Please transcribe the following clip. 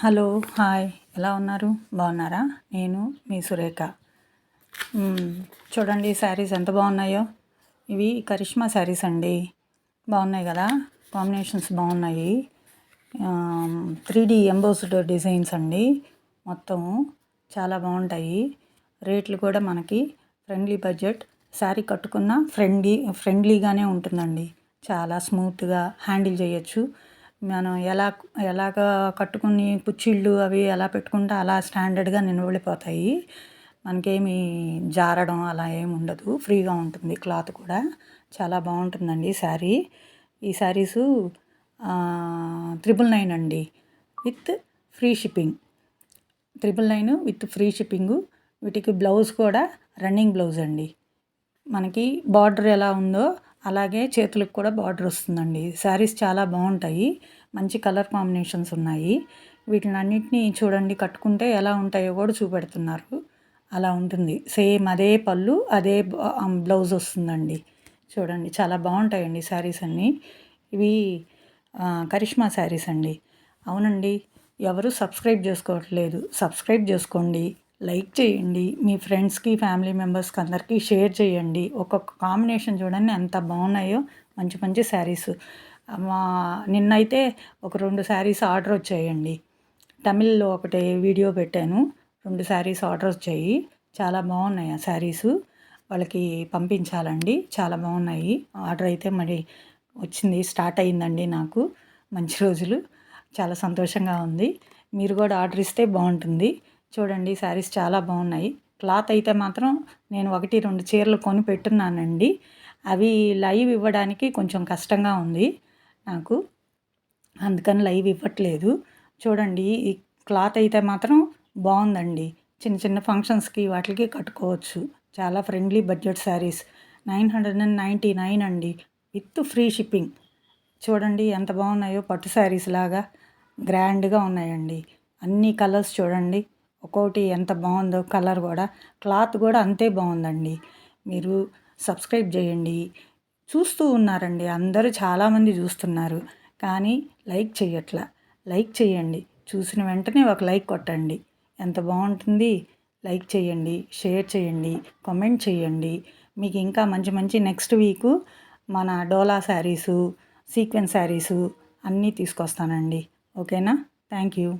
Hello, hi. ఎలా ఉన్నారు? బాగున్నారా? నేను మీ సురేఖ. చూడండి శారీస్ ఎంత బాగున్నాయో. ఇవి కరిష్మా శారీస్ అండి. బాగున్నాయి కదా, కాంబినేషన్స్ బాగున్నాయి. 3D ఎంబోస్డ్ డిజైన్స్ అండి. మొత్తము చాలా బాగుంటాయి. రేట్లు కూడా మనకి ఫ్రెండ్లీ బడ్జెట్. శారీ కట్టుకున్న ఫ్రెండ్లీగానే ఉంటుందండి. చాలా స్మూత్గా హ్యాండిల్ చేయొచ్చు. మనం ఎలాగ కట్టుకుని కుచ్చిళ్ళు అవి ఎలా పెట్టుకుంటే అలా స్టాండర్డ్గా నిలబడిపోతాయి. మనకేమి జారడం అలా ఏమి ఉండదు. ఫ్రీగా ఉంటుంది. క్లాత్ కూడా చాలా బాగుంటుందండి శారీ. ఈ శారీసు 999 అండి, with free shipping. 999 with free shipping. వీటికి బ్లౌజ్ కూడా రన్నింగ్ బ్లౌజ్ అండి. మనకి బార్డర్ ఎలా ఉందో అలాగే చేతులకు కూడా బార్డర్ వస్తుందండి. శారీస్ చాలా బాగుంటాయి. మంచి కలర్ కాంబినేషన్స్ ఉన్నాయి. వీటిని అన్నిటినీ చూడండి, కట్టుకుంటే ఎలా ఉంటాయో కూడా చూపెడుతున్నారు. అలా ఉంటుంది. సేమ్ అదే పళ్ళు, అదే బ్లౌజ్ వస్తుందండి. చూడండి, చాలా బాగుంటాయండి శారీస్ అన్నీ. ఇవి కరిష్మా శారీస్ అండి. అవునండి, ఎవరు సబ్స్క్రైబ్ చేసుకోవట్లేదు. సబ్స్క్రైబ్ చేసుకోండి, లైక్ చేయండి, మీ ఫ్రెండ్స్కి ఫ్యామిలీ మెంబర్స్కి అందరికీ షేర్ చేయండి. ఒక్కొక్క కాంబినేషన్ చూడండి ఎంత బాగున్నాయో. మంచి మంచి శారీస్. నిన్నైతే ఒక 2 శారీస్ ఆర్డర్ వచ్చాయండి. తమిళ్లో ఒకటి వీడియో పెట్టాను. 2 శారీస్ ఆర్డర్ వచ్చాయి. చాలా బాగున్నాయి ఆ శారీసు. వాళ్ళకి పంపించాలండి. చాలా బాగున్నాయి. ఆర్డర్ అయితే మరి వచ్చింది, స్టార్ట్ అయిందండి. నాకు మంచి రోజులు. చాలా సంతోషంగా ఉంది. మీరు కూడా ఆర్డర్ ఇస్తే బాగుంటుంది. చూడండి, శారీస్ చాలా బాగున్నాయి. క్లాత్ అయితే మాత్రం నేను 1-2 చీరలు కొని పెట్టున్నానండి. అవి లైవ్ ఇవ్వడానికి కొంచెం కష్టంగా ఉంది నాకు, అందుకని లైవ్ ఇవ్వట్లేదు. చూడండి, ఈ క్లాత్ అయితే మాత్రం బాగుందండి. చిన్న చిన్న ఫంక్షన్స్కి వాటికి కట్టుకోవచ్చు. చాలా ఫ్రెండ్లీ బడ్జెట్ శారీస్. 999 అండి, విత్ ఫ్రీ షిప్పింగ్. చూడండి ఎంత బాగున్నాయో. పట్టు శారీస్ లాగా గ్రాండ్గా ఉన్నాయండి. అన్ని కలర్స్ చూడండి, ఒక్కోటి ఎంత బాగుందో. కలర్ కూడా, క్లాత్ కూడా అంతే బాగుందండి. మీరు సబ్స్క్రైబ్ చేయండి. చూస్తూ ఉన్నారండి అందరూ, చాలామంది చూస్తున్నారు, కానీ లైక్ చేయట్లా. లైక్ చేయండి. చూసిన వెంటనే ఒక లైక్ కొట్టండి. ఎంత బాగుంటుంది. లైక్ చేయండి, షేర్ చేయండి, కామెంట్ చేయండి. మీకు ఇంకా మంచి మంచి నెక్స్ట్ వీకు మన డోలా శారీసు, సీక్వెన్స్ శారీసు అన్నీ తీసుకొస్తానండి. ఓకేనా? Thank you.